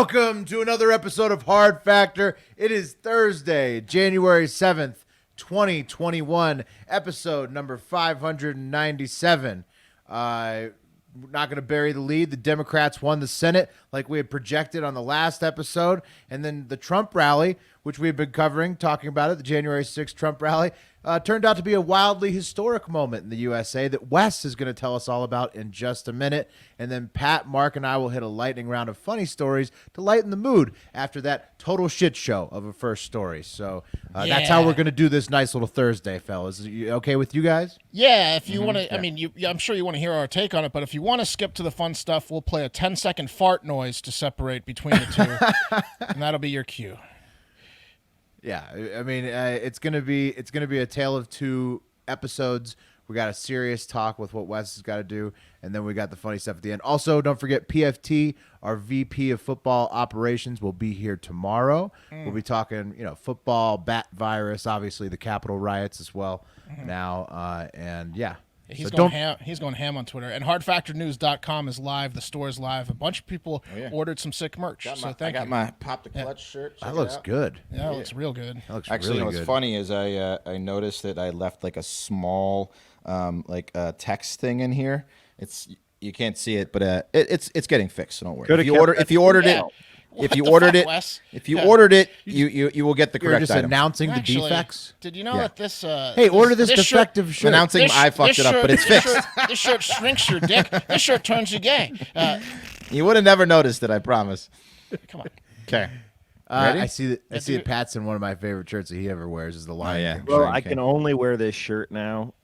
Welcome to another episode of Hard Factor. It is Thursday, January 7th, 2021, episode number 597. We're not going to bury the lead. The Democrats won the Senate like we had projected on the last episode. And then the Trump rally, which we've been covering, talking about it, the January 6th Trump rally, turned out to be a wildly historic moment in the USA that Wes is going to tell us all about in just a minute. And then Pat, Mark, and I will hit a lightning round of funny stories to lighten the mood after that total shit show of a first story. So that's how we're going to do this nice little Thursday, fellas. Is it okay with you guys? Yeah, if you want to, I mean, I'm sure you want to hear our take on it, but if you want to skip to the fun stuff, we'll play a 10-second fart noise to separate between the two, and that'll be your cue. Yeah, I mean, it's gonna be a tale of two episodes. We got a serious talk with what Wes has got to do, and then we got the funny stuff at the end. Also, don't forget PFT, our VP of Football Operations, will be here tomorrow. We'll be talking, football, bat virus, obviously the Capitol riots as well. Now, and yeah. He's going ham on Twitter. And hardfactornews.com is live. The store is live. A bunch of people ordered some sick merch. I got my Pop the Clutch shirt. That looks good. Yeah, it looks real good. That looks Actually, really what's good. funny is I noticed that I left like a small text thing in here. You can't see it, but it's getting fixed. So don't worry. If you ordered it, you will get the You're correct just item. announcing the defects. Did you know that this? Hey, order this defective shirt. Announcing I fucked it up, but it's fixed. This shirt shrinks your dick. This shirt turns you gay. You would have never noticed it, I promise. Come on. Okay. I see that Pat's in one of my favorite shirts that he ever wears is the Lion King. Well, I can only wear this shirt now,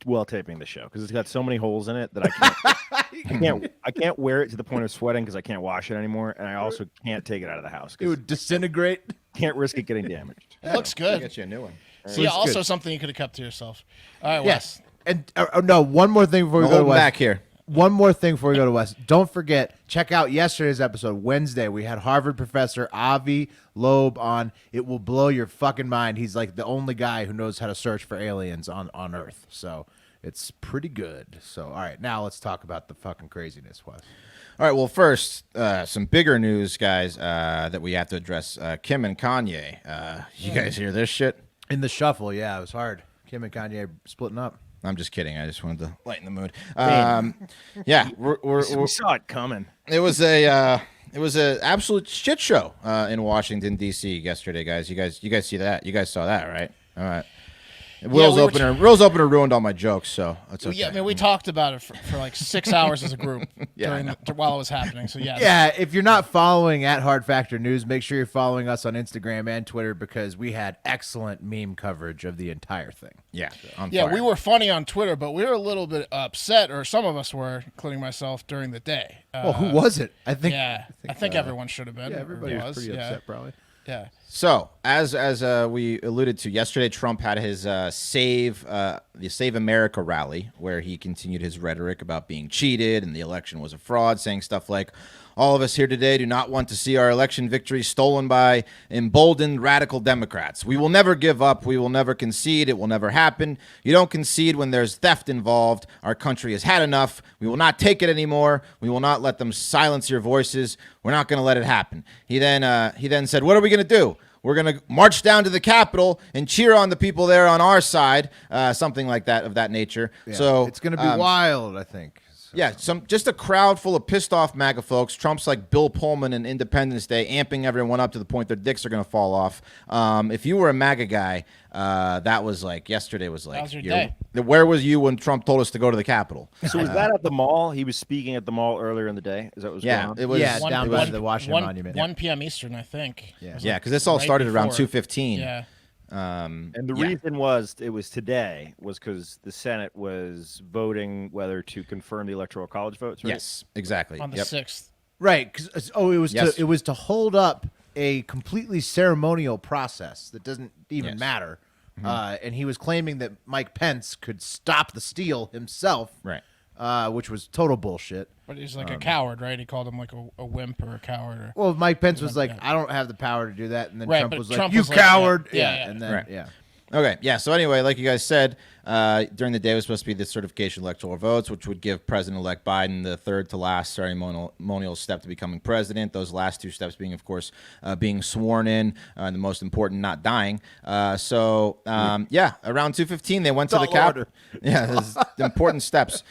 while taping the show because it's got so many holes in it that I can't wear it to the point of sweating because I can't wash it anymore, and I also can't take it out of the house. It would disintegrate. Can't risk it getting damaged. It looks good. Get you a new one. See, also something you could have kept to yourself. All right, Wes. And no, one more thing before we go to Wes. Back here. One more thing before we go to Wes. Don't forget, check out yesterday's episode, Wednesday. We had Harvard professor Avi Loeb on. It will blow your fucking mind. He's like the only guy who knows how to search for aliens on Earth. So it's pretty good. So, all right, now let's talk about the fucking craziness, Wes. All right, well, first, some bigger news, guys, that we have to address. Kim and Kanye. You guys hear this shit? In the shuffle, yeah, it was hard. Kim and Kanye splitting up. I'm just kidding. I just wanted to lighten the mood. Yeah, We saw it coming. it was an absolute shit show in Washington D.C. yesterday, guys. You guys see that? You guys saw that, right? All right. Will's opener ruined all my jokes, so it's okay. Yeah, I mean, we talked about it for like 6 hours as a group while it was happening. So yeah, if you're not following at Hard Factor News, make sure you're following us on Instagram and Twitter because we had excellent meme coverage of the entire thing. Yeah, we were funny on Twitter, but we were a little bit upset, or some of us were, including myself, during the day. Well, who was it? I think everyone should have been. Yeah, everybody was pretty upset, probably. Yeah. So, as we alluded to yesterday, Trump had his the Save America rally where he continued his rhetoric about being cheated and the election was a fraud, saying stuff like, all of us here today do not want to see our election victory stolen by emboldened radical Democrats. We will never give up. We will never concede. It will never happen. You don't concede when there's theft involved. Our country has had enough. We will not take it anymore. We will not let them silence your voices. We're not going to let it happen. He then said, what are we going to do? We're going to march down to the Capitol and cheer on the people there on our side, something like that, of that nature. Yeah, so it's going to be wild, I think. Yeah, just a crowd full of pissed off MAGA folks. Trump's like Bill Pullman in Independence Day, amping everyone up to the point their dicks are going to fall off. If you were a MAGA guy, that was like yesterday was like. That was your day. Where was you when Trump told us to go to the Capitol? So was that at the mall? He was speaking at the mall earlier in the day. Is that what was going on? It was. Yeah, down by the Washington Monument. 1 p.m. Eastern, I think. Yeah, because this all started around 2:15. Yeah. And the reason it was today was because the Senate was voting whether to confirm the Electoral College votes. Right? Yes, exactly. On the 6th. Right, because it was to hold up a completely ceremonial process that doesn't even matter. And he was claiming that Mike Pence could stop the steal himself, right? Which was total bullshit. But he's like a coward, right? He called him like a wimp or a coward. Well, Mike Pence was like, I don't have the power to do that. And then right, Trump was like, Trump you was coward. Like, And then, Okay, yeah. So anyway, like you guys said, during the day was supposed to be the certification of electoral votes, which would give President-elect Biden the third to last ceremonial step to becoming president. Those last two steps being, of course, being sworn in, and the most important, not dying. Yeah, around 2:15 they went to the Capitol. Yeah, those important steps.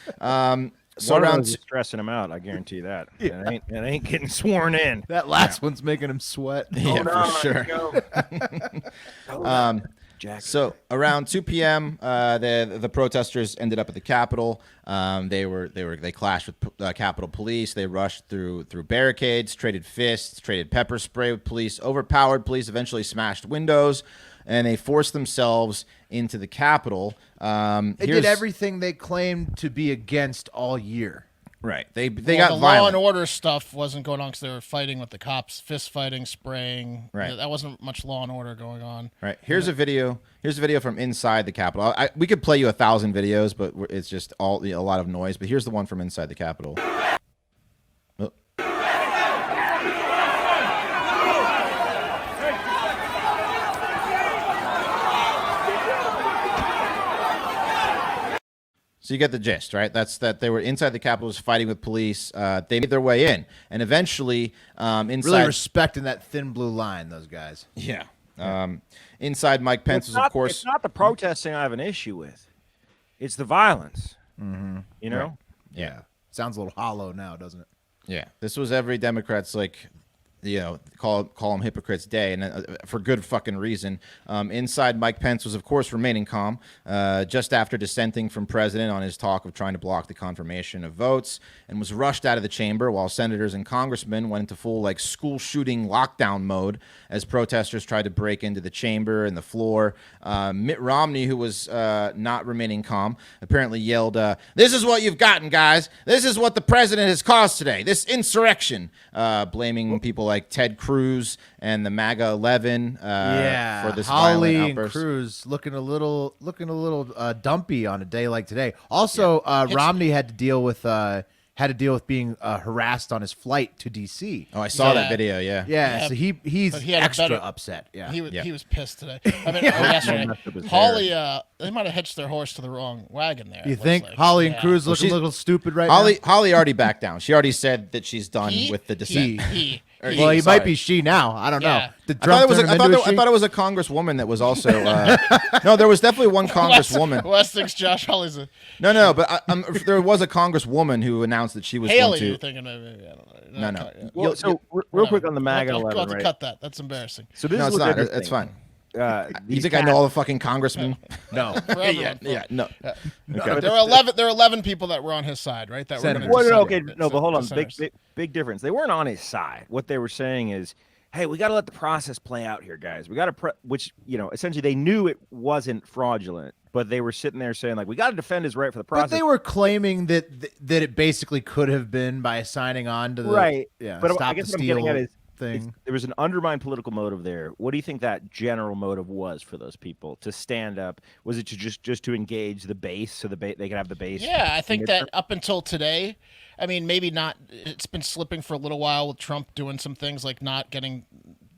So One of around those is stressing him out. I guarantee you that. It ain't getting sworn in. That last one's making him sweat. yeah, for sure. So around 2 p.m., the protesters ended up at the Capitol. They clashed with Capitol Police. They rushed through barricades, traded fists, traded pepper spray with police, overpowered police, eventually smashed windows, and they forced themselves into the Capitol. They did everything they claimed to be against all year. Right. They got the violent. law and order stuff wasn't going on because they were fighting with the cops, fist fighting, spraying. Right. That wasn't much law and order going on. Right. Here's a video. Here's a video from inside the Capitol. We could play you 1,000 videos, but it's just a lot of noise. But here's the one from inside the Capitol. Oh. So you get the gist, right? That's that they were inside the Capitol, was fighting with police. They made their way in, and eventually, inside. Really respecting that thin blue line, those guys. Yeah. Inside, Mike Pence was, of course. It's not the protesting I have an issue with. It's the violence. Mm-hmm. You know? Right. Yeah. Sounds a little hollow now, doesn't it? Yeah. This was every Democrat's call them hypocrites day, and for good fucking reason. Inside, Mike Pence was, of course, remaining calm just after dissenting from president on his talk of trying to block the confirmation of votes, and was rushed out of the chamber while senators and congressmen went into full school shooting lockdown mode as protesters tried to break into the chamber and the floor. Mitt Romney, who was not remaining calm, apparently yelled, "This is what you've gotten, guys. This is what the president has caused today. This insurrection," blaming people like Ted Cruz and the MAGA 11 for this Holly violent and outburst. Cruz looking a little dumpy on a day like today. Also, Romney had to deal with being harassed on his flight to D.C. Oh, I saw that video. Yeah. Yeah, so he's he had a extra better- upset. Yeah, He was pissed today. I mean, yesterday. Holly, they might have hitched their horse to the wrong wagon there. You it looks think like. Holly and Yeah. Cruz looking she's- a little stupid right Holly already backed down. She already said that she's done with the dissent. now? He. Well, he sorry. might be she now. I don't know. Yeah. Did I thought, Trump turn him into a she? I thought it was a congresswoman that was also. No, there was definitely one congresswoman. Wes thinks Josh Holly's a No, but there was a congresswoman who announced that she was Haley. going You're to. thinking of? I don't know. No. Yeah. Well, so real quick on the MAGA I'll 11, have to right? cut that. That's embarrassing. So this No, is it's what's not. interesting. It's fine. You These think I know all the fucking congressmen? No. For everyone. Yeah, no. There were 11. There were 11 people that were on his side, right? That were Senators. gonna Well, dissent. okay, no, but hold on. Dissenters. Big difference. They weren't on his side. What they were saying is, hey, we got to let the process play out here, guys. We got to, which, essentially they knew it wasn't fraudulent, but they were sitting there saying, we got to defend his right for the process. But they were claiming that it basically could have been by signing on to the right. Yeah, But stop I guess the what I'm getting steal at is thing. there was an undermined political motive there. What do you think that general motive was for those people to stand up? Was it to just to engage the base so they could have the base? Yeah, I think that up until today, I mean, maybe not. It's been slipping for a little while with Trump doing some things like not getting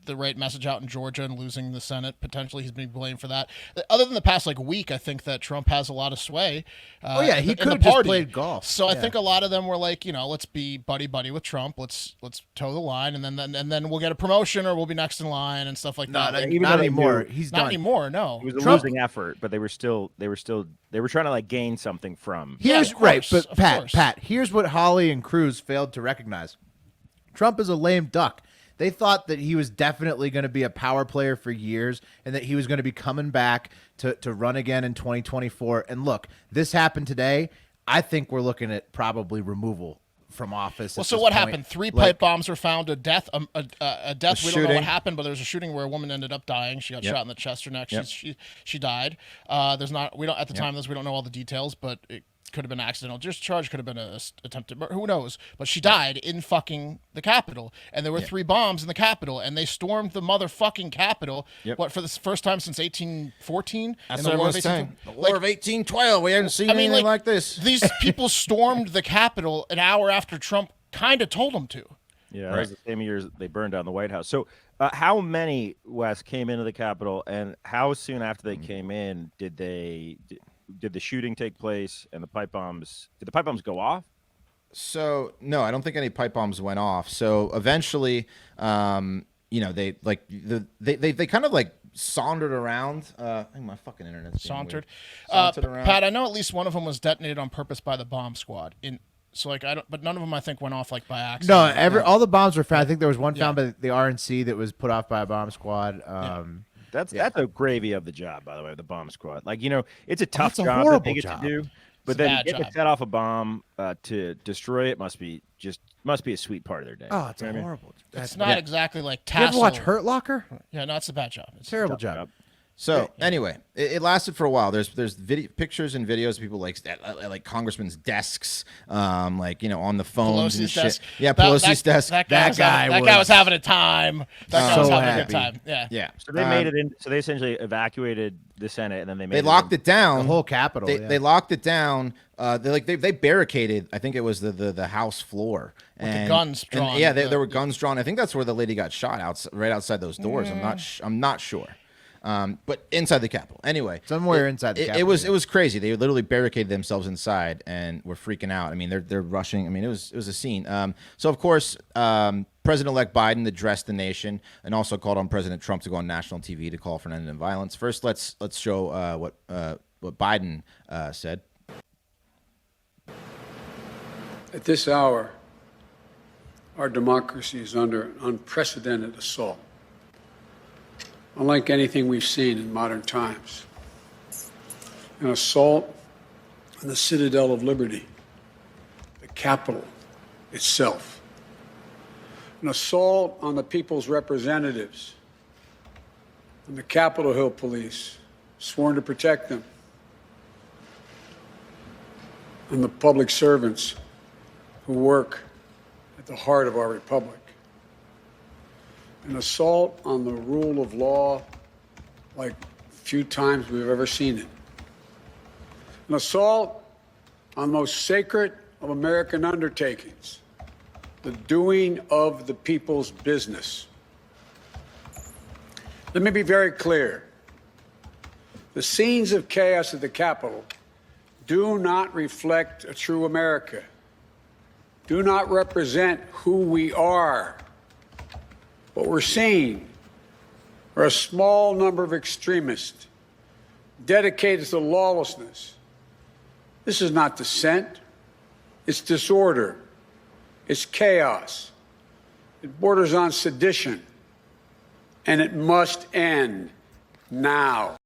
the right message out in Georgia and losing the Senate. Potentially, he's being blamed for that. Other than the past week, I think that Trump has a lot of sway. He in could the have just party. played golf. So I Yeah. think a lot of them were like, let's be buddy with Trump. Let's toe the line, and then we'll get a promotion or we'll be next in line and stuff like that. Not anymore. He's Not done. anymore. No. It was a Trump- losing effort, but they were trying to gain something from. Here's of right, course, but of course. Pat, here's what Holly and Cruz failed to recognize. Trump is a lame duck. They thought that he was definitely going to be a power player for years and that he was going to be coming back to run again in 2024. And look, this happened today. I think we're looking at probably removal from office. Well, so what happened? 3 pipe bombs were found. A death. A death. We don't know shooting. what happened, but there was a shooting where a woman ended up dying. She got shot in the chest or neck. She died. There's not. We don't at the time. We don't know all the details, but it could have been accidental discharge. Could have been a attempted murder. Who knows? But she died in fucking the Capitol, and there were 3 bombs in the Capitol, and they stormed the motherfucking Capitol. Yep. What, for the first time since 1814? That's in the what War I of was saying. 1812? The War of 1812. We hadn't seen anything like this. These people stormed the Capitol an hour after Trump kind of told them to. Yeah, that Right. was the same years they burned down the White House. So, how many Wes came into the Capitol, and how soon after they came in did the shooting take place and the pipe bombs? Did the pipe bombs go off? So no, I don't think any pipe bombs went off. So eventually, they they kind of like sauntered around. I think my fucking internet's being Sauntered. weird. Sauntered around. Pat, I know at least one of them was detonated on purpose by the bomb squad. But none of them I think went off like by accident. No, all the bombs were found. I think there was one found by the RNC that was put off by a bomb squad. That's a gravy of the job, by the way, the bomb squad. Like, it's a tough it's a job that horrible they get job. to do. But a then bad get to job. set off a bomb to destroy it must be a sweet part of their day. Oh, it's You know what I mean? horrible. It's not exactly like You ever tassel. watch Hurt Locker? Yeah, no, it's a bad job. It's Terrible Tough job. So anyway, it lasted for a while. There's pictures and videos of people like congressmen's desks, on the phones and Pelosi's shit. desk. Yeah, Pelosi's desk. That guy was having a time. That guy was so having a happy. good time. Yeah. Yeah. So they made it in. So they essentially evacuated the Senate, and then they made They locked in. it down. The whole Capitol. They locked it down. They barricaded. I think it was the House floor. With the guns drawn. Yeah, there were guns drawn. I think that's where the lady got shot right outside those doors. I'm not sure. But inside the Capitol. Anyway, Somewhere inside the it Capitol, was it was crazy. They literally barricaded themselves inside and were freaking out. I mean, they're rushing. I mean, it was a scene. So of course, President-elect Biden addressed the nation and also called on President Trump to go on national TV to call for an end in violence. First, let's show what Biden said. At this hour, our democracy is under an unprecedented assault, unlike anything we've seen in modern times. An assault on the citadel of liberty, the Capitol itself. An assault on the people's representatives, and the Capitol Hill police, sworn to protect them, and the public servants who work at the heart of our republic. An assault on the rule of law like few times we've ever seen it. An assault on the most sacred of American undertakings, the doing of the people's business. Let me be very clear. The scenes of chaos at the Capitol do not reflect a true America, do not represent who we are. What we're seeing are a small number of extremists dedicated to lawlessness. This is not dissent. It's disorder. It's chaos. It borders on sedition. And it must end now.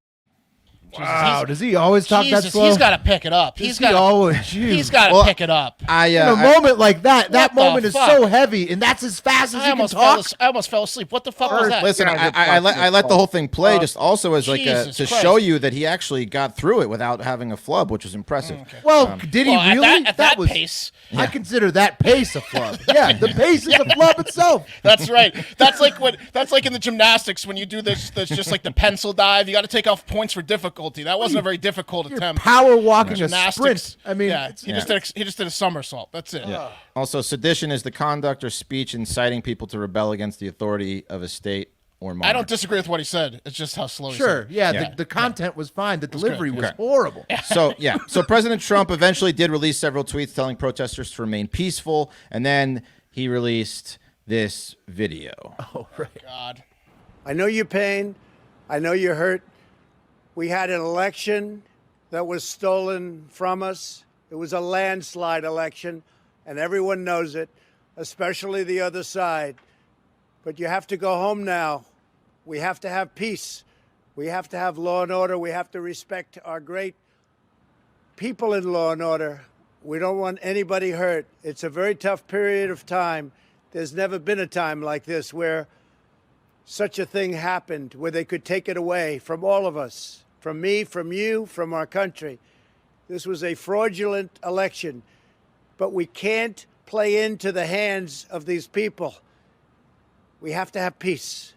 Wow, does he always talk that Jesus, slow? he's got to pick it up. He's always. He's got to pick it up. In a moment like that, that What the moment is fuck? so heavy, and that's as fast as he can talk. I almost fell asleep. What the fuck was that? Listen, I let the whole thing play just also as like Jesus to Christ. show you that he actually got through it without having a flub, which was impressive. Well, did he Well, really? at that was. pace. I consider that pace a flub. Yeah, the pace is a flub itself. That's right. That's like in the gymnastics when you do this. That's just like the pencil dive. You got to take off points for difficulty. That wasn't a very difficult You're attempt. power walking a Gymnastics. sprint. I mean, yeah, he just did a somersault. That's it. Also, sedition is the conduct or speech inciting people to rebel against the authority of a state or monarch. I don't disagree with what he said. It's just how slow he sure. said it. Yeah, the content was fine. The delivery was Okay. horrible. So President Trump eventually did release several tweets telling protesters to remain peaceful, and then he released this video. Oh, right. God. I know your pain. I know you're hurt. We had an election that was stolen from us. It was a landslide election, and everyone knows it, especially the other side. But you have to go home now. We have to have peace. We have to have law and order. We have to respect our great people in law and order. We don't want anybody hurt. It's a very tough period of time. There's never been a time like this where such a thing happened, where they could take it away from all of us, from me, from you, from our country. This was a fraudulent election, but we can't play into the hands of these people. We have to have peace.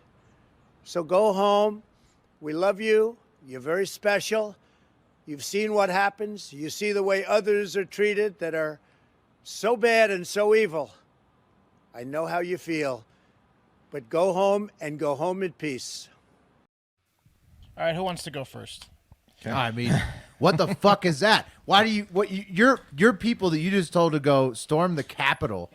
So go home. We love you. You're very special. You've seen what happens. You see the way others are treated that are so bad and so evil. I know how you feel. But go home and go home in peace. All right, who wants to go first? I mean, what the fuck is that? Why do your people that you just told to go storm the Capitol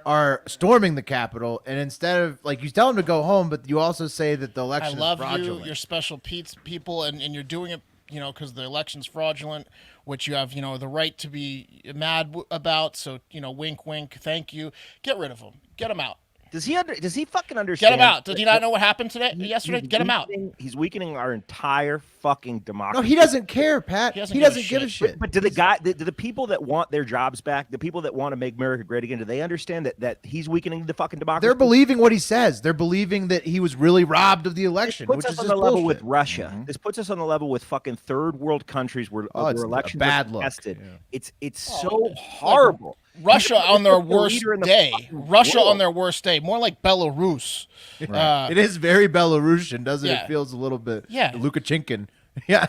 are storming the Capitol, and instead of, like, you tell them to go home, but you also say that the election I love is fraudulent. you're special people, and you're doing it, because the election's fraudulent, which you have, the right to be mad about. So, wink, wink, thank you. Get rid of him. Get him out. Does he fucking understand? Get him out. Did he not know what happened yesterday? Get him out. He's weakening our entire fucking democracy. No, he doesn't care, Pat. He He doesn't doesn't give a give a shit. But do the people that want their jobs back, the people that want to make America great again, do they understand that he's weakening the fucking democracy? They're believing what he says. They're believing that he was really robbed of the election, This which puts is us on just the level bullshit. with Russia. This puts us on the level with fucking third world countries where, it's where a elections bad are look. contested. Yeah. It's so horrible. Russia on their worst leader in the day. fucking Russia world. on their worst day. More like Belarus. It is very Belarusian, doesn't yeah. it? Feels a little bit Yeah. Lukashenko. Yeah.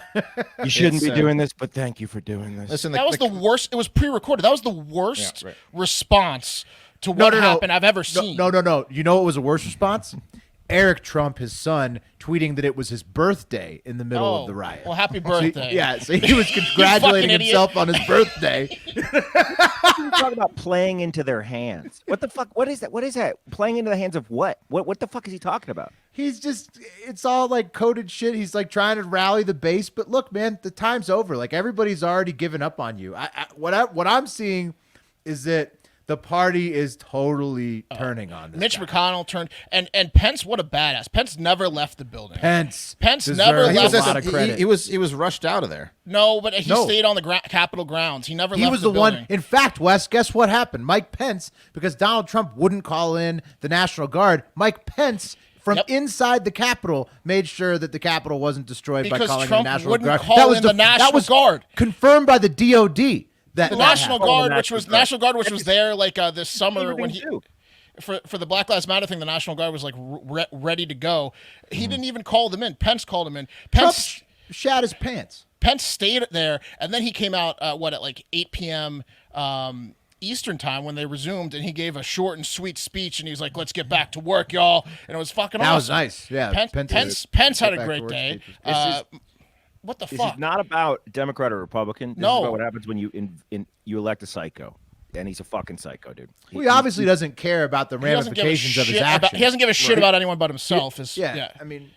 You shouldn't It's, be doing this, but thank you for doing this. Listen, That was the worst. It was pre-recorded. That was the worst right. response to what happened I've ever seen. No. You know what was a worse response? Eric Trump, his son, tweeting that it was his birthday in the middle of the riot. Well, happy birthday. So he was congratulating fucking himself on his birthday. You're talking about playing into their hands. What the fuck? What is that? What is that? Playing into the hands of what? What the fuck is he talking about? It's all like coded shit. He's like trying to rally the base. But look, man, the time's over. Like, everybody's already given up on you. What I'm seeing is that the party is totally turning on this Mitch guy. McConnell turned, and Pence, what a badass. Pence never left the building. Pence never deserves left a lot of credit. He was rushed out of there. No, but he No. stayed on the Capitol grounds. He never He left was the the one. building. In fact, Wes, guess what happened? Mike Pence, because Donald Trump wouldn't call in the National Guard, Mike Pence from inside the Capitol made sure that the Capitol wasn't destroyed by Because calling Trump in the National wouldn't Guard. call in the National Guard. Confirmed by the DOD. The National Guard, which was there like this summer Everything when he too. for the Black Lives Matter thing. The National Guard was like ready to go. He didn't even call them in. Pence called them in. Trump Pence shat his pants. Pence stayed there, and then he came out at like 8 p.m. Eastern time when they resumed, and he gave a short and sweet speech, and he was like, "Let's get back to work, y'all," and it was fucking That awesome. was nice. Yeah, Pence had a back to great work day. speech What the This fuck? is not about Democrat or Republican. This No. is about what happens when you elect a psycho, and he's a fucking psycho, dude. He obviously doesn't care about the He doesn't give a ramifications of his shit actions. he doesn't give a shit about anyone but himself. Yeah, I mean,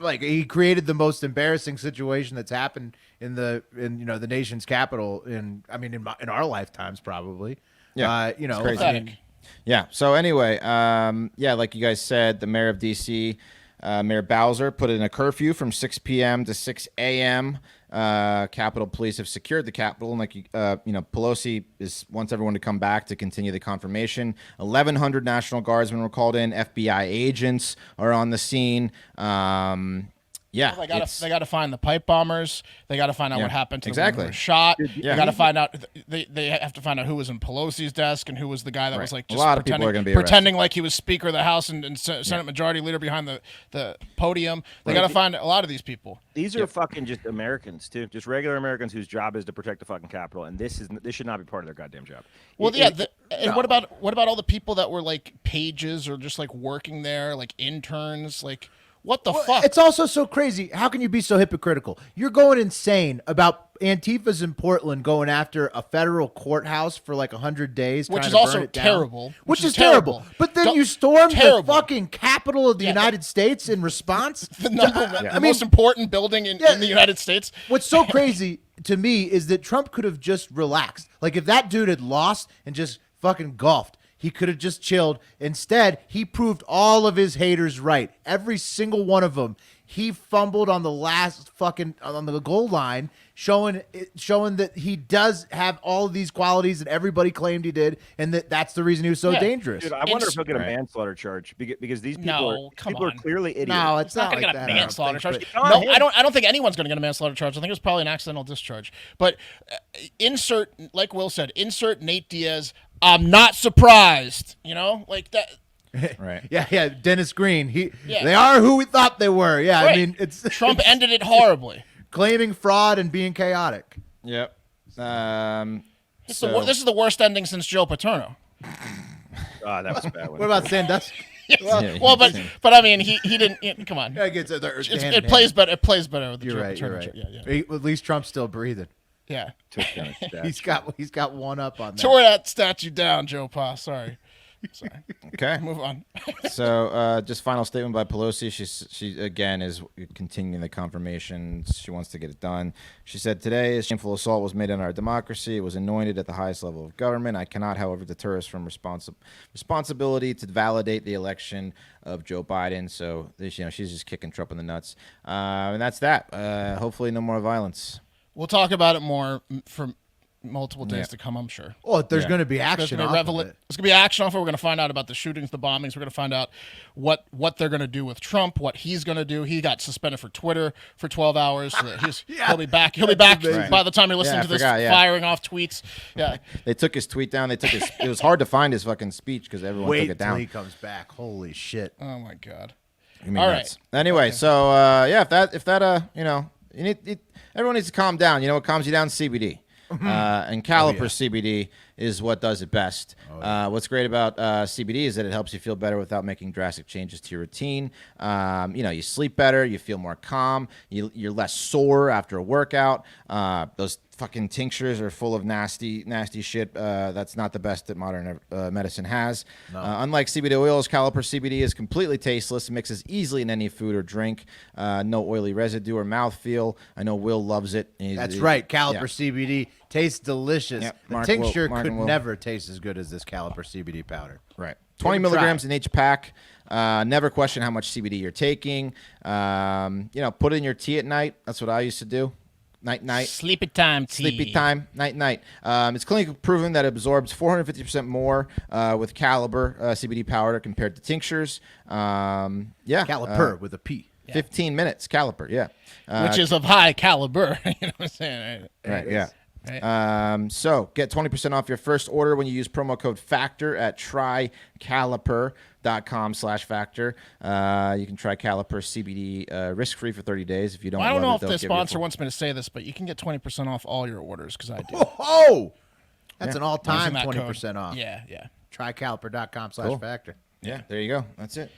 like, he created the most embarrassing situation that's happened in the nation's capital in our lifetimes probably. Yeah, you know, it's crazy. I mean, Yeah. So anyway, like you guys said, the mayor of D.C., Mayor Bowser, put in a curfew from 6 p.m. to 6 a.m. Capitol Police have secured the Capitol, and Pelosi wants everyone to come back to continue the confirmation. 1,100 National Guardsmen were called in. FBI agents are on the scene. Yeah, They got to find the pipe bombers. They got to find out what happened to the one who was shot. Yeah. They got to find out. They have to find out who was in Pelosi's desk and who was the guy that was like A just lot of people are gonna be pretending like he was Speaker of the House and Senate Majority Leader behind the podium. They got to find a lot of these people. These are fucking just Americans too, just regular Americans whose job is to protect the fucking Capitol, and this should not be part of their goddamn job. Well, and what about all the people that were like pages or just like working there, like interns, like. What the fuck? It's also so crazy. How can you be so hypocritical? You're going insane about Antifa's in Portland going after a federal courthouse for like 100 days. Which trying is to burn also it down. terrible. Which is terrible. But then you stormed the fucking capital of the Yeah. United States in response. The most important building in the United States. What's so crazy to me is that Trump could have just relaxed. Like, if that dude had lost and just fucking golfed, he could have just chilled. Instead, he proved all of his haters right. Every single one of them. He fumbled on the last on the goal line, showing that he does have all of these qualities that everybody claimed he did, and that's the reason he was so dangerous. Dude, I wonder if he'll get a manslaughter charge because these people are clearly idiots. No, it's not not going to like get a that. manslaughter charge. But- No, I don't think anyone's going to get a manslaughter charge. I think it was probably an accidental discharge. But insert, like Will said, insert Nate Diaz. I'm not surprised. You know, like that. Right. Yeah. Dennis Green. They are who we thought they were. Yeah, Right. I mean, it's Trump ended it horribly. claiming fraud and being chaotic. Yep. This is the worst ending since Joe Paterno. Oh, that was a bad one. What about Sandusky? Well, but I mean, he didn't. Come on. It plays better. It plays better with the You're right. Yeah. At least Trump's still breathing. Yeah. He's got one up on that. Tore that statue down, Joe Pa. Sorry. Okay. Move on. So, just final statement by Pelosi. She again is continuing the confirmation. She wants to get it done. She said today, a shameful assault was made on our democracy. It was anointed at the highest level of government. I cannot, however, deter us from responsibility to validate the election of Joe Biden. So, she's just kicking Trump in the nuts. And that's that. Hopefully, no more violence. We'll talk about it more for multiple days to come, I'm sure. Oh, there's going to be action. There's going to be action off it. We're going to find out about the shootings, the bombings. We're going to find out what they're going to do with Trump, what he's going to do. He got suspended for Twitter for 12 hours. So he'll be back. He'll be back by the time you're listening to this, firing off tweets. Yeah. They took his tweet down. It was hard to find his fucking speech because everyone took it down. Wait till he comes back. Holy shit. Oh my God. All right. Anyway, so if that everyone needs to calm down. You know what calms you down? CBD. And Caliper CBD is what does it best. What's great about CBD is that it helps you feel better without making drastic changes to your routine. You sleep better, you feel more calm, you're less sore after a workout. Those fucking tinctures are full of nasty shit. That's not the best that modern medicine has. No. Unlike CBD oils, Caliper CBD is completely tasteless. It mixes easily in any food or drink. No oily residue or mouthfeel. I know Will loves it. That's right. Caliper CBD tastes delicious. Yep. The tincture could never taste as good as this Caliper CBD powder. Right. 20 milligrams in each pack. Never question how much CBD you're taking. Put it in your tea at night. That's what I used to do. Night. Sleepy time tea. Sleepy time, night. It's clinically proven that it absorbs 450% more with Caliper CBD powder compared to tinctures. Caliper with a P. 15 minutes, Caliper, which is of high caliber. You know what I'm saying? Right, yeah. Right. So get 20% off your first order when you use promo code FACTOR at trycaliper.com/factor. You can try Caliper CBD risk-free for 30 days. If you don't, I don't know if the sponsor wants me to say this, but you can get 20% off all your orders because I do. Oh, that's an all-time 20% off. Yeah. Trycaliper.com/factor. Yeah, there you go. That's it.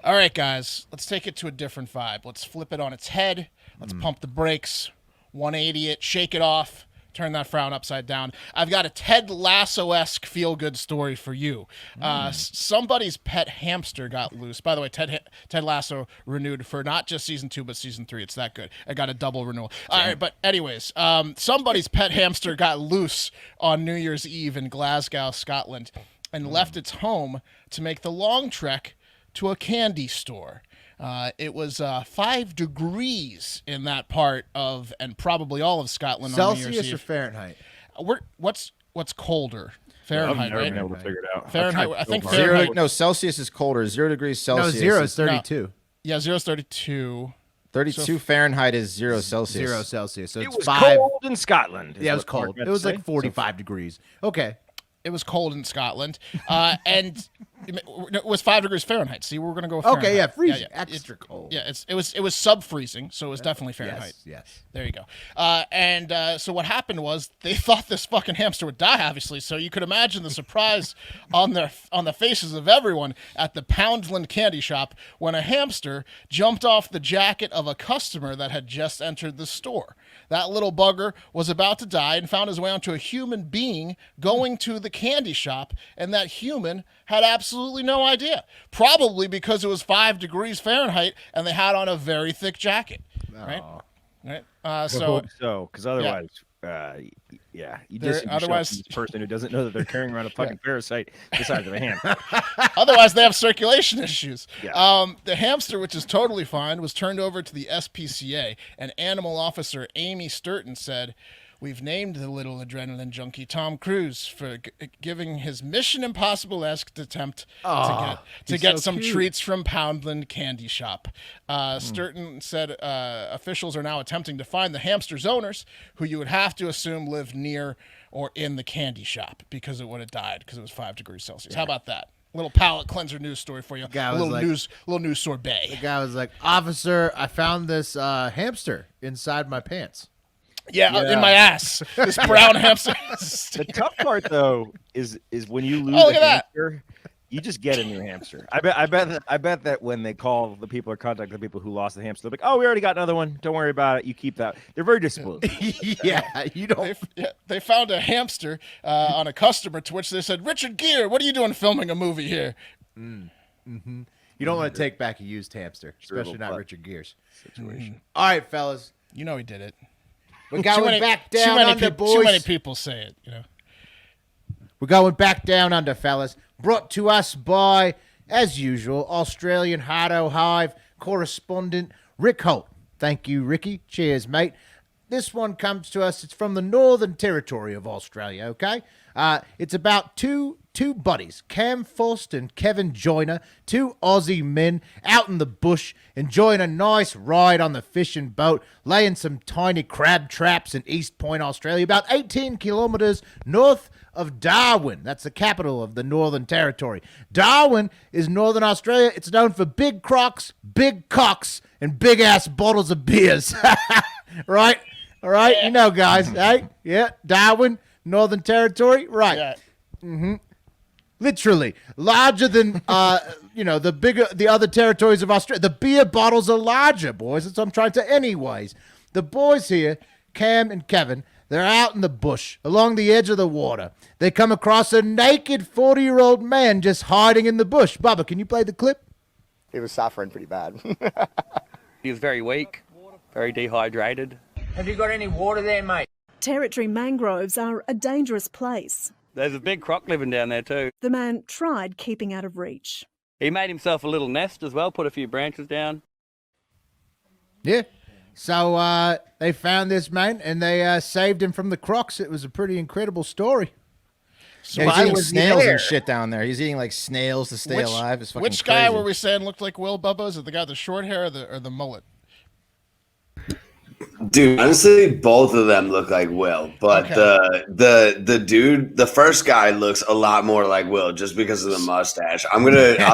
All right, guys, let's take it to a different vibe. Let's flip it on its head. Let's pump the brakes, 180 it, shake it off. Turn that frown upside down. I've got a Ted Lassoesque feel-good story for you. Somebody's pet hamster got loose. By the way, Ted Lasso renewed for not just season 2, but season 3. It's that good. I got a double renewal. All right, but anyways, somebody's pet hamster got loose on New Year's Eve in Glasgow, Scotland, and left its home to make the long trek to a candy store. It was 5 degrees in that part of, and probably all of Scotland. Celsius or Fahrenheit? What's colder? Fahrenheit, right? I've never been able to figure it out. Fahrenheit. I think Fahrenheit. No, Celsius is colder. 0 degrees Celsius. No, 0 is 32. Yeah, 0 is 32. 32 Fahrenheit is 0 Celsius. 0 Celsius. So it it's was 5. cold in Scotland. Yeah, it was cold. It was like 45 degrees. Okay. It was cold in Scotland, and it was 5 degrees Fahrenheit. See, we're going to go with Fahrenheit. Okay, yeah, freezing. Extra cold. Yeah, it was sub-freezing, so it was definitely Fahrenheit. Yes. There you go. So what happened was they thought this fucking hamster would die, obviously. So you could imagine the surprise on the faces of everyone at the Poundland candy shop when a hamster jumped off the jacket of a customer that had just entered the store. That little bugger was about to die and found his way onto a human being going to the candy shop, and that human had absolutely no idea. Probably because it was 5 degrees Fahrenheit and they had on a very thick jacket. Right? So, because otherwise, you just this person who doesn't know that they're carrying around a fucking parasite the size of a hand. Otherwise, they have circulation issues. Yeah. The hamster, which is totally fine, was turned over to the SPCA, and animal officer Amy Sturton said, "We've named the little adrenaline junkie Tom Cruise for giving his Mission Impossible-esque attempt to get some treats from Poundland Candy Shop." Sturton said officials are now attempting to find the hamster's owners, who you would have to assume live near or in the candy shop because it would have died because it was 5 degrees Celsius. Yeah. How about that? Little palate cleanser news story for you. A little news sorbet. The guy was like, "Officer, I found this hamster inside my pants." Yeah, in my ass. This brown hamster. The tough part, though, is when you lose look a at hamster You just get a new hamster. I bet that when they call the people or contact the people who lost the hamster, they're like, "Oh, we already got another one. Don't worry about it. You keep that." They're very disciplined. Yeah, you don't. They found a hamster on a customer, to which they said, "Richard Gere, what are you doing filming a movie here?" You don't want to take back a used hamster, especially not butt Richard Gere's. situation. All right, fellas. You know he did it. We're going back down under, boys. Too many people say it, you know. We're going back down under, fellas. Brought to us by, as usual, Australian Hardo Hive correspondent Rick Holt. Thank you, Ricky. Cheers, mate. This one comes to us. It's from the Northern Territory of Australia, okay? It's about two buddies, Cam Faust and Kevin Joyner, two Aussie men out in the bush enjoying a nice ride on the fishing boat, laying some tiny crab traps in East Point, Australia, about 18 kilometers north of Darwin. That's the capital of the Northern Territory. Darwin is Northern Australia. It's known for big crocs, big cocks, and big-ass bottles of beers. Right? All right? You know, guys. Hey? Yeah. Darwin, Northern Territory. Right. Yeah. Literally. Larger than, the other territories of Australia. The beer bottles are larger, boys. That's what I'm trying to... Anyways, the boys here, Cam and Kevin... They're out in the bush, along the edge of the water. They come across a naked 40-year-old man just hiding in the bush. Bubba, can you play the clip? He was suffering pretty bad. He was very weak, very dehydrated. Have you got any water there, mate? Territory mangroves are a dangerous place. There's a big croc living down there too. The man tried keeping out of reach. He made himself a little nest as well, put a few branches down. Yeah. So they found this man, and they saved him from the crocs. It was a pretty incredible story. So he's eating snails and shit down there. He's eating like snails to stay alive. It's fucking which guy crazy. were we saying looked like Will, Bubba? Is it the guy with the short hair or the mullet? Dude, honestly, both of them look like Will, but Okay. the dude, the first guy looks a lot more like Will just because of the mustache. I'll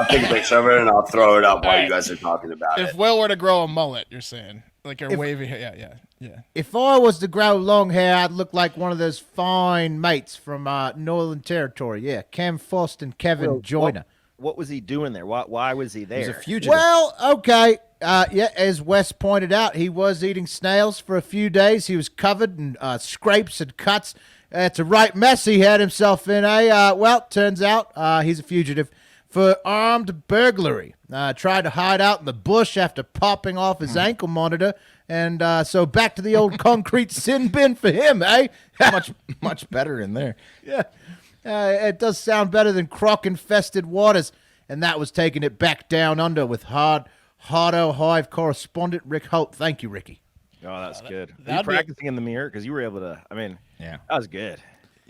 take a picture of it and I'll throw it up while you guys are talking about If it. Will were to grow a mullet, you're saying like a wavy hair, yeah. If I was to grow long hair, I'd look like one of those fine mates from Northern Territory. Yeah, Cam Faust and Kevin Joyner. What was he doing there? Why was he there? He's a fugitive. Well, okay. As Wes pointed out, he was eating snails for a few days. He was covered in scrapes and cuts. It's a right mess he had himself in, eh? Well, turns out he's a fugitive for armed burglary. Tried to hide out in the bush after popping off his ankle monitor. And so back to the old concrete sin bin for him, eh? much better in there. Yeah. It does sound better than croc-infested waters. And that was taking it back down under with Hardo Hive correspondent Rick Holt. Thank you, Ricky. Oh, that's good. Are you that'd be- practicing in the mirror? Because you were able to, Yeah. that was good.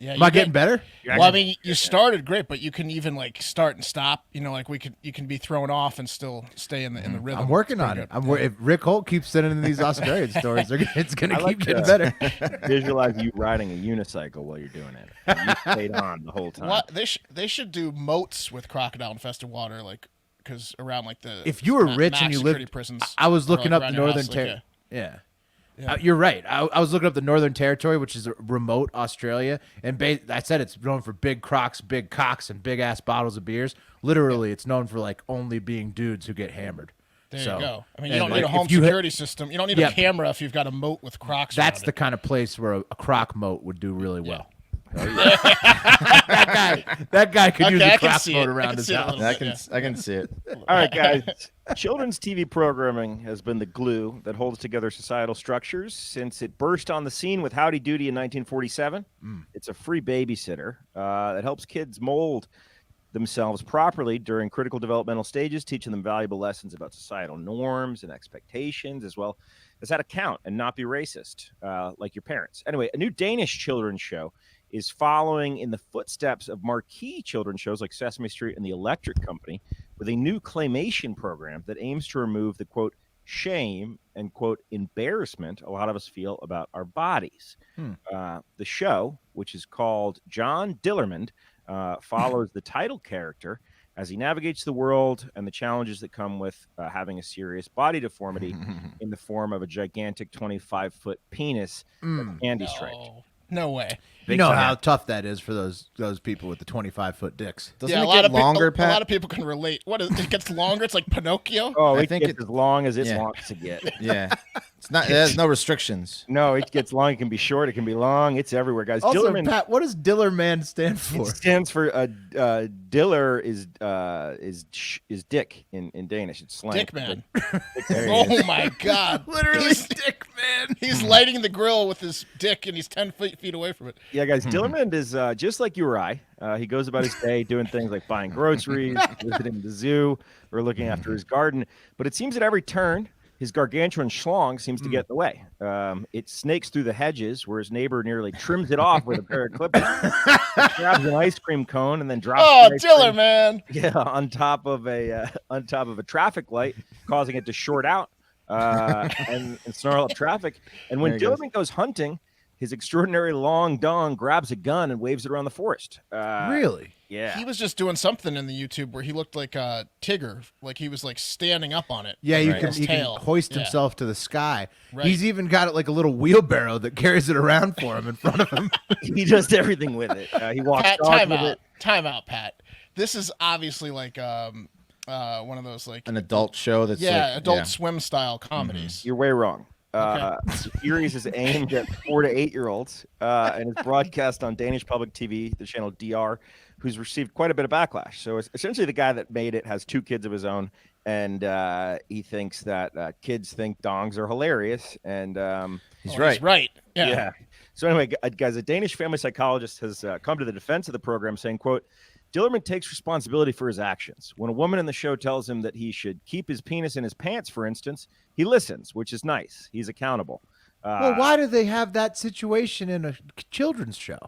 Yeah, Am I getting better? Well, I mean, you started great, but you can even like start and stop. You know, like you can be thrown off and still stay in the rhythm. I'm working It's on pretty it. good. If Rick Holt keeps sending in these Australian stories, it's going to I like keep getting that. better. Visualize you riding a unicycle while you're doing it. And you stayed on the whole time. What they should do moats with crocodile infested water, like because around like the If you were ma- rich max and you security lived, prisons, I was or, looking like, up the around your Northern house, like, Territory. Yeah. You're right. I was looking up the Northern Territory, which is a remote Australia, and I said it's known for big crocs, big cocks, and big ass bottles of beers. Literally, it's known for like only being dudes who get hammered. There So, you go. I mean, you and, don't like, need a home if you security system. You don't need Yeah. a camera if you've got a moat with crocs. That's around the it. kind of place where a croc moat would do really well. that guy could use Okay, a I can croc see moat it. I around can his see it a house. little bit. I can see it. All right, guys. Children's TV programming has been the glue that holds together societal structures since it burst on the scene with Howdy Doody in 1947. It's a free babysitter that helps kids mold themselves properly during critical developmental stages, teaching them valuable lessons about societal norms and expectations, as well as how to count and not be racist, like your parents. Anyway, a new Danish children's show is following in the footsteps of marquee children's shows like Sesame Street and The Electric Company with a new claymation program that aims to remove the, quote, shame and, quote, embarrassment a lot of us feel about our bodies. The show, which is called John Dillermand, follows the title character as he navigates the world and the challenges that come with having a serious body deformity in the form of a gigantic 25-foot penis that's candy striped. No way. You know how tough that is for those people with the 25-foot dicks. Doesn't Yeah, it a lot get of longer, A Pat? lot of people can relate. What is it? Gets longer. It's like Pinocchio. Oh, I it think gets as long as it wants to get. Yeah. It's not. It has no restrictions. No, it gets long. It can be short. It can be long. It's everywhere, guys. Also, Dillerman, Pat, what does Dillerman stand for? it stands for Diller is dick in Danish. It's slang. Dick man. There he is. Oh my God! Literally, Dick Man. He's lighting the grill with his dick, and he's 10 feet away from it. Yeah, guys, Dillerman is just like you or I. He goes about his day doing things like buying groceries, visiting the zoo, or looking after his garden. But it seems at every turn, his gargantuan schlong seems to get in the way. It snakes through the hedges, where his neighbor nearly trims it off with a pair of clippers. Grabs an ice cream cone and then drops. Oh, the ice cream, Dillerman! yeah, on top of a traffic light, causing it to short out and snarl up traffic. And when Dillerman goes hunting, his extraordinary long dong grabs a gun and waves it around the forest. Really? Yeah. He was just doing something in the YouTube where he looked like Tigger, like he was like standing up on it. Yeah, he His can tail. hoist Yeah. himself to the sky. Right. He's even got it like a little wheelbarrow that carries it around for him in front of him. He does everything with it. He walks Pat, dogs time with out. it. Time out, Pat. This is obviously like one of those like An adult show that's Adult Swim style comedies. You're way wrong. Okay. The series is aimed at 4 to 8 year olds and is broadcast on Danish public TV, the channel DR, who's received quite a bit of backlash. So it's essentially the guy that made it has 2 kids of his own, and he thinks that kids think dongs are hilarious, and He's right. yeah. So anyway, guys, a Danish family psychologist has come to the defense of the program, saying, quote, Dillerman takes responsibility for his actions. When a woman in the show tells him that he should keep his penis in his pants, for instance, he listens, which is nice. He's accountable. Well, why do they have that situation in a children's show?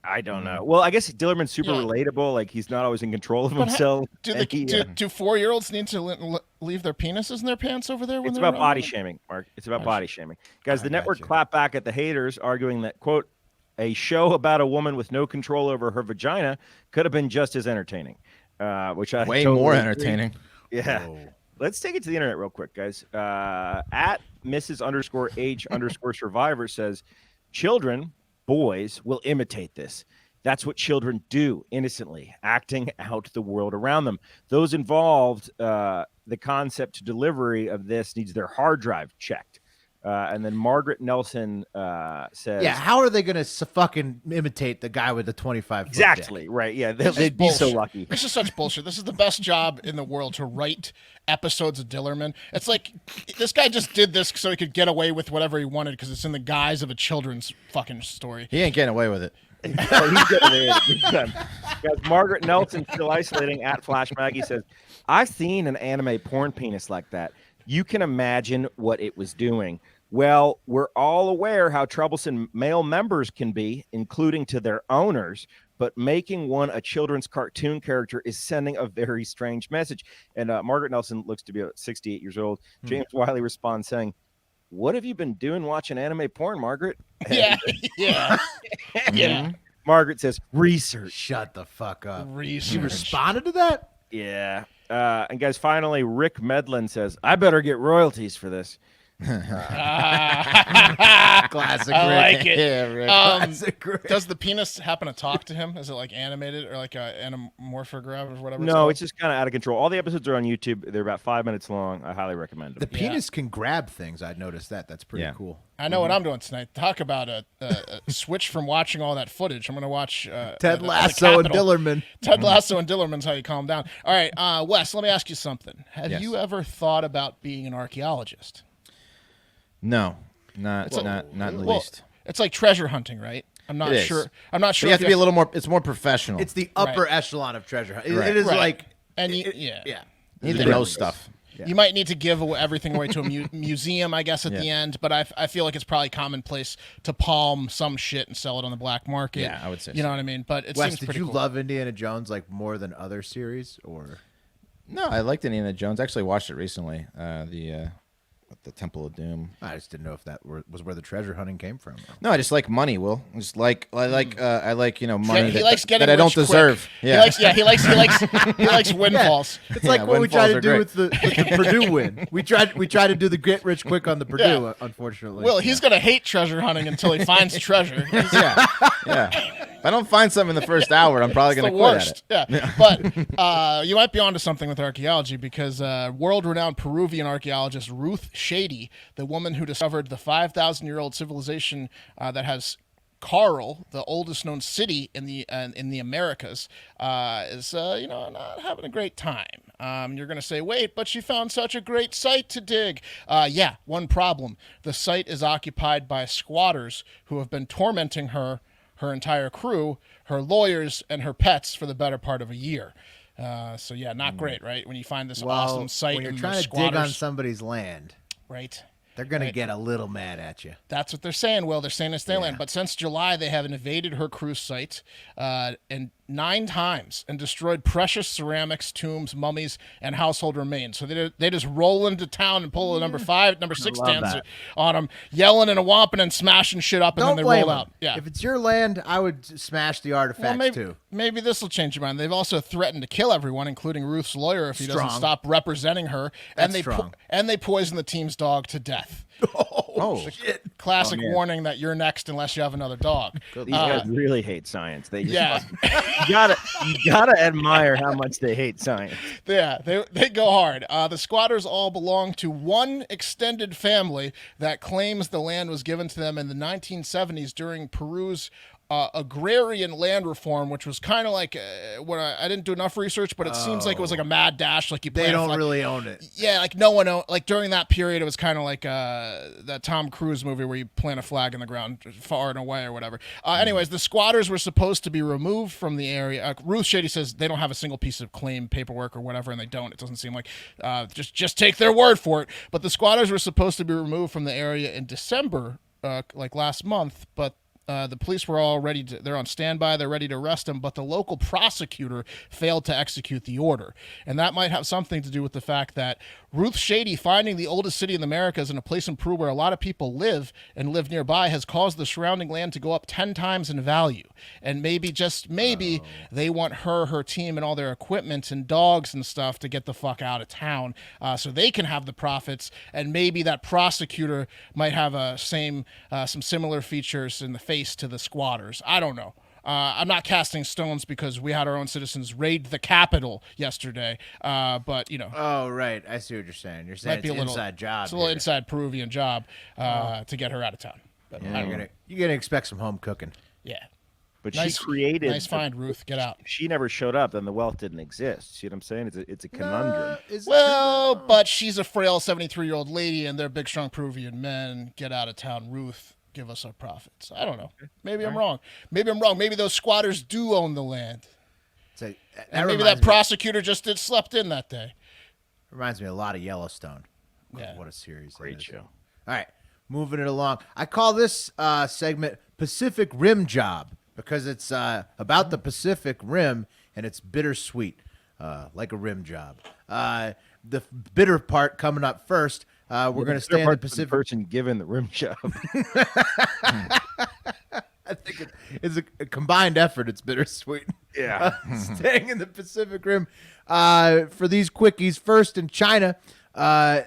I don't know. Well, I guess Dillerman's super relatable. Like, he's not always in control of himself. Do 4-year-olds need to leave their penises in their pants over there? When It's they're about around? body shaming, Mark. It's about body shaming. Guys, the network clapped back at the haters, arguing that, quote, a show about a woman with no control over her vagina could have been just as entertaining, which I way totally more agree. entertaining. Yeah. Let's take it to the internet real quick, guys. At Mrs._H_survivor says, children, boys, will imitate this. That's what children do innocently, acting out the world around them. Those involved, the concept to delivery of this needs their hard drive checked. And then Margaret Nelson says, Yeah, how are they going to fucking imitate the guy with the 25-foot exactly, dick? right. Yeah, This is they'd be so bullshit. lucky. This is such bullshit. This is the best job in the world to write episodes of Dillerman. It's like this guy just did this so he could get away with whatever he wanted because it's in the guise of a children's fucking story. He ain't getting away with it. He's getting away with it. Guys, Margaret Nelson, still isolating at Flash Maggie, says, I've seen an anime porn penis like that. You can imagine what it was doing. Well, we're all aware how troublesome male members can be, including to their owners, but making one a children's cartoon character is sending a very strange message. And Margaret Nelson looks to be about 68 years old. James Wiley responds saying, what have you been doing watching anime porn, Margaret? Yeah. Margaret says, research. Shut the fuck up. Research. You responded to that? Yeah. And guys, finally, Rick Medlin says, I better get royalties for this. Classic I Rick. like it. Yeah, Rick. Classic Rick. Does the penis happen to talk to him? Is it like animated or like a anamorphograph or whatever? No, it's just kind of out of control. All the episodes are on YouTube. They're about 5 minutes long. I highly recommend them. The penis can grab things. I'd noticed that. That's pretty cool. I know what I'm doing tonight. Talk about a switch from watching all that footage. I'm going to watch Ted Lasso and Dillerman. Ted Lasso and Dillerman's how you calm down. All right, Wes, let me ask you something. Have Yes. you ever thought about being an archaeologist? No, not in the least. It's like treasure hunting, right? I'm not It is. sure. I'm not But sure. you have to be a little more. It's more professional. It's the upper echelon of treasure hunt. Right. It is Right. like, and you, yeah. you need to know stuff. You might need to give everything away to a museum, I guess, at the end. But I feel like it's probably commonplace to palm some shit and sell it on the black market. Yeah, I would say You know so. what I mean? But it Wes, seems did pretty you cool. love Indiana Jones like more than other series, or? No, I liked Indiana Jones. I actually watched it recently. with the Temple of Doom. I just didn't know if that was where the treasure hunting came from. No, I just like money. Will I like money He likes getting that I don't rich quick. deserve. Yeah, He likes windfalls. It's like what we tried to do with the Purdue win. We tried to do the get rich quick on the Purdue. Unfortunately, Well, he's gonna hate treasure hunting until he finds treasure. yeah. If I don't find something in the first hour, I'm probably going to quit at it. Yeah, but you might be onto something with archaeology because world-renowned Peruvian archaeologist Ruth Shady, the woman who discovered the 5,000-year-old civilization that has Carl, the oldest known city in the Americas, is not having a great time. You're going to say, wait, but she found such a great site to dig. Yeah, one problem: the site is occupied by squatters who have been tormenting her entire crew, her lawyers, and her pets for the better part of a year. So yeah, not great, right? When you find this awesome site, when you're and trying to dig on somebody's land, right? They're gonna get a little mad at you. That's what they're saying. Well, they're saying it's their land, but since July, they have invaded her cruise site and 9 times and destroyed precious ceramics, tombs, mummies, and household remains. So they just roll into town and pull a number 6 dancer on them, yelling and whomping and smashing shit up, and then they roll out. Yeah. If it's your land, I would smash the artifacts too. Maybe this will change your mind. They've also threatened to kill everyone, including Ruth's lawyer, if he doesn't stop representing her. And they poison the team's dog to death. Oh shit! Classic warning that you're next unless you have another dog. These guys really hate science. They just you gotta admire how much they hate science. Yeah, they go hard. The squatters all belong to one extended family that claims the land was given to them in the 1970s during Peru's agrarian land reform, which was kind of like when I didn't do enough research, but it seems like it was like a mad dash. Like they don't really own it. Yeah, like no one owned. Like during that period, it was kind of like that Tom Cruise movie where you plant a flag in the ground far and away or whatever. Anyways, the squatters were supposed to be removed from the area. Ruth Shady says they don't have a single piece of claim paperwork or whatever, and they don't. It doesn't seem like just take their word for it. But the squatters were supposed to be removed from the area in December, like last month, but the police were all ready they're on standby, they're ready to arrest him, but the local prosecutor failed to execute the order. And that might have something to do with the fact that Ruth Shady finding the oldest city in the Americas in a place in Peru where a lot of people live and live nearby has caused the surrounding land to go up 10 times in value. And maybe, just maybe, they want her team, and all their equipment and dogs and stuff to get the fuck out of town so they can have the profits. And maybe that prosecutor might have some similar features in the face to the squatters. I don't know. I'm not casting stones because we had our own citizens raid the Capitol yesterday. But, Oh, right. I see what you're saying. You're saying it's an inside job. It's a little inside Peruvian job to get her out of town. But you're going to expect some home cooking. Yeah. But she created... Nice find, Ruth. Get out. If she never showed up, then the wealth didn't exist. See what I'm saying? It's a conundrum. But she's a frail 73-year-old lady, and they're big, strong Peruvian men. Get out of town, Ruth. Give us our profits. I don't know. Maybe I'm wrong. Maybe those squatters do own the land. And maybe that prosecutor just slept in that day. Reminds me a lot of Yellowstone. Yeah. What a series. Great show. All right. Moving it along. I call this segment Pacific Rim Job because it's about the Pacific Rim and it's bittersweet, like a rim job. The bitter part coming up first. We're going to stay in the Pacific. The person given the rim job. I think it's a combined effort. It's bittersweet. Yeah. Staying in the Pacific Rim. For these quickies, first in China,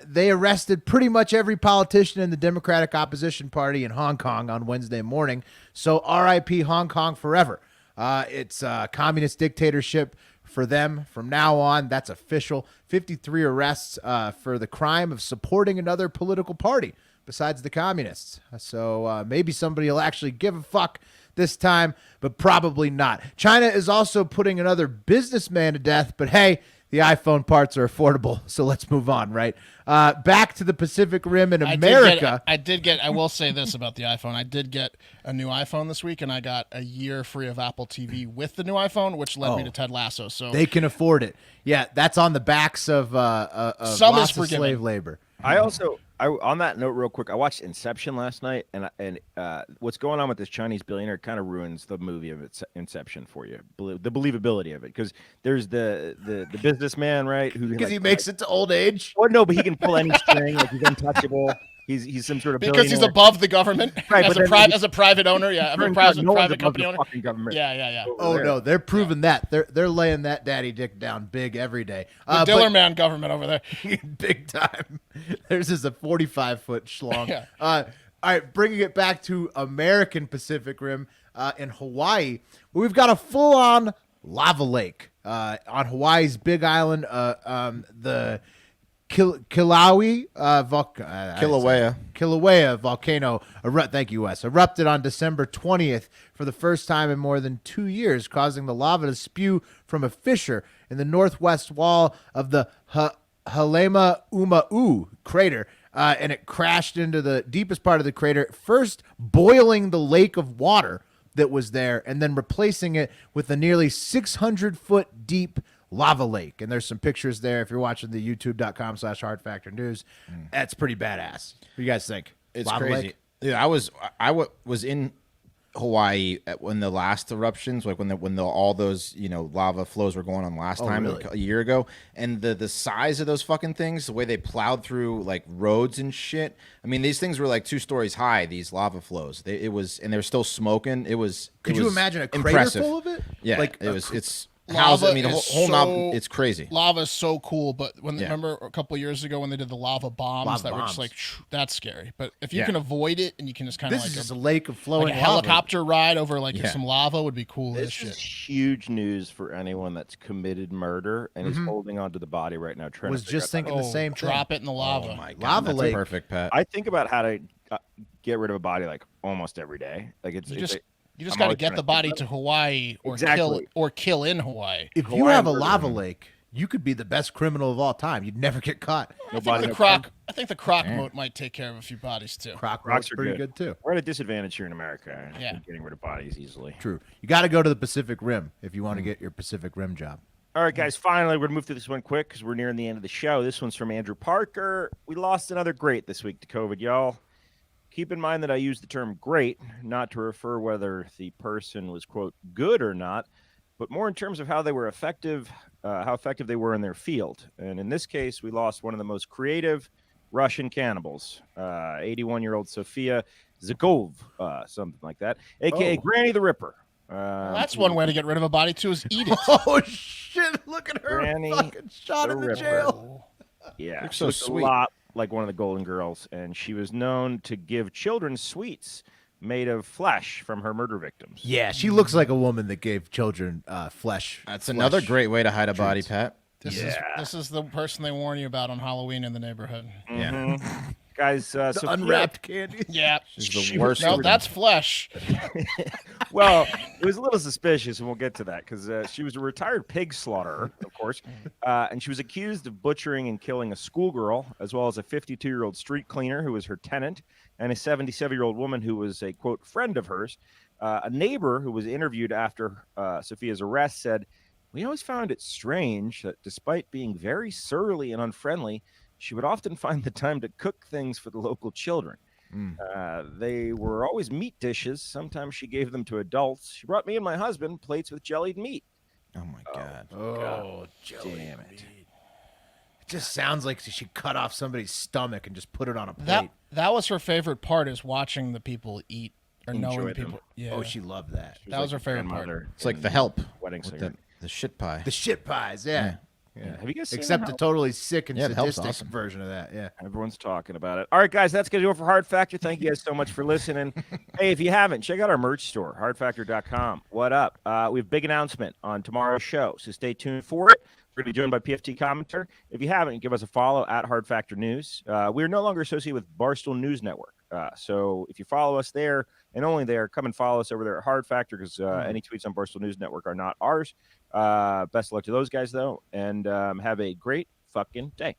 they arrested pretty much every politician in the Democratic Opposition Party in Hong Kong on Wednesday morning. So RIP Hong Kong forever. It's a communist dictatorship for them from now on. That's official. 53 arrests for the crime of supporting another political party besides the communists. So maybe somebody will actually give a fuck this time, but probably not. China is also putting another businessman to death, but hey, the iPhone parts are affordable, so let's move on, right? Back to the Pacific Rim in America. I will say this about the iPhone. I did get a new iPhone this week, and I got a year free of Apple TV with the new iPhone, which led me to Ted Lasso. So they can afford it. Yeah, that's on the backs of some lots is forgiven. of slave labor. On that note, real quick, I watched Inception last night, and what's going on with this Chinese billionaire kind of ruins the movie of Inception for you, the believability of it, because there's the businessman, right? Because he makes it to old age. Well, no, but he can pull any string, like he's untouchable. He's some sort of because he's above the government, right, as a private owner. Yeah, a private company owner. Government. Yeah. Oh no, they're proving that they're laying that daddy dick down big every day. The Dillerman government over there, big time. Theirs is a 45-foot schlong. Yeah. All right, bringing it back to American Pacific Rim in Hawaii, where we've got a full-on lava lake on Hawaii's Big Island. The Kilauea volcano erupted on December 20th for the first time in more than 2 years, causing the lava to spew from a fissure in the northwest wall of the Halema Uma'u crater, and it crashed into the deepest part of the crater, first boiling the lake of water that was there and then replacing it with a nearly 600-foot deep lava lake. And there's some pictures there if you're watching the youtube.com/hardfactornews. That's pretty badass. What do you guys think? It's lava crazy. lake? Yeah, I was in Hawaii when the last eruptions, like when all those lava flows were going on last time, really? like a year ago, and the size of those fucking things, the way they plowed through like roads and shit. I mean, these things were like 2 stories high. These lava flows, and they're still smoking. Could you imagine a crater impressive. full of it? Yeah, like it's. Lava I mean, whole knob, it's crazy. Lava is so cool, but remember a couple of years ago when they did the lava bombs were just like, that's scary. But if you can avoid it and you can just kind of this is just a lake of flowing like a lava. Helicopter ride over some lava would be cool. This is huge news for anyone that's committed murder and is holding onto the body right now. Was just thinking the same thing. Drop it in the lava. Oh my God, lava that's lake. perfect, Pat. I think about how to get rid of a body like almost every day. Like you just got to get the body to Hawaii or kill in Hawaii. If you have a lava lake, you could be the best criminal of all time. You'd never get caught. I think the croc moat might take care of a few bodies too. Crocs are pretty good too. We're at a disadvantage here in America. Getting rid of bodies easily. True. You got to go to the Pacific Rim if you want to get your Pacific Rim job. All right, guys, finally, we're going to move through this one quick because we're nearing the end of the show. This one's from Andrew Parker. We lost another great this week to COVID, y'all. Keep in mind that I use the term great, not to refer whether the person was, quote, good or not, but more in terms of how they were effective, how effective they were in their field. And in this case, we lost one of the most creative Russian cannibals, 81-year-old Sofia Zhukov, something like that, a.k.a. Granny the Ripper. That's one way to get rid of a body, too, is eat it. Oh, shit. Look at her Granny fucking shot in the jail. Yeah. Looks so sweet. A lot like one of the Golden Girls, and she was known to give children sweets made of flesh from her murder victims. Yeah, she looks like a woman that gave children flesh. That's another great way to hide a body, Pat. This is the person they warn you about on Halloween in the neighborhood. Yeah. Guys, the unwrapped candy. Yeah. She's the worst. No, that's flesh. Well, it was a little suspicious, and we'll get to that, because she was a retired pig slaughterer, of course, and she was accused of butchering and killing a schoolgirl, as well as a 52-year-old street cleaner who was her tenant, and a 77-year-old woman who was a, quote, friend of hers. A neighbor who was interviewed after Sophia's arrest said, "We always found it strange that despite being very surly and unfriendly, she would often find the time to cook things for the local children. They were always meat dishes. Sometimes she gave them to adults. She brought me and my husband plates with jellied meat." Oh, my God. Oh, jelly. Damn it. It just sounds like she cut off somebody's stomach and just put it on a plate. That was her favorite part, is watching the people eat or Enjoy knowing them. people. Yeah. Oh, she loved that. That was her favorite part. It's like The Help. Wedding with singer. the shit pie. The shit pies, yeah. Have you guys seen Except The a totally sick and The Help's sadistic awesome. version of that, yeah. Everyone's talking about it. All right, guys, that's going to do it for Hard Factor. Thank you guys so much for listening. Hey, if you haven't, check out our merch store, hardfactor.com. What up? We have a big announcement on tomorrow's show, so stay tuned for it. We're going to be joined by PFT Commenter. If you haven't, give us a follow at Hard Factor News. We are no longer associated with Barstool News Network. So if you follow us there and only there, come and follow us over there at Hard Factor, because any tweets on Barstool News Network are not ours. Best of luck to those guys, though, and have a great fucking day.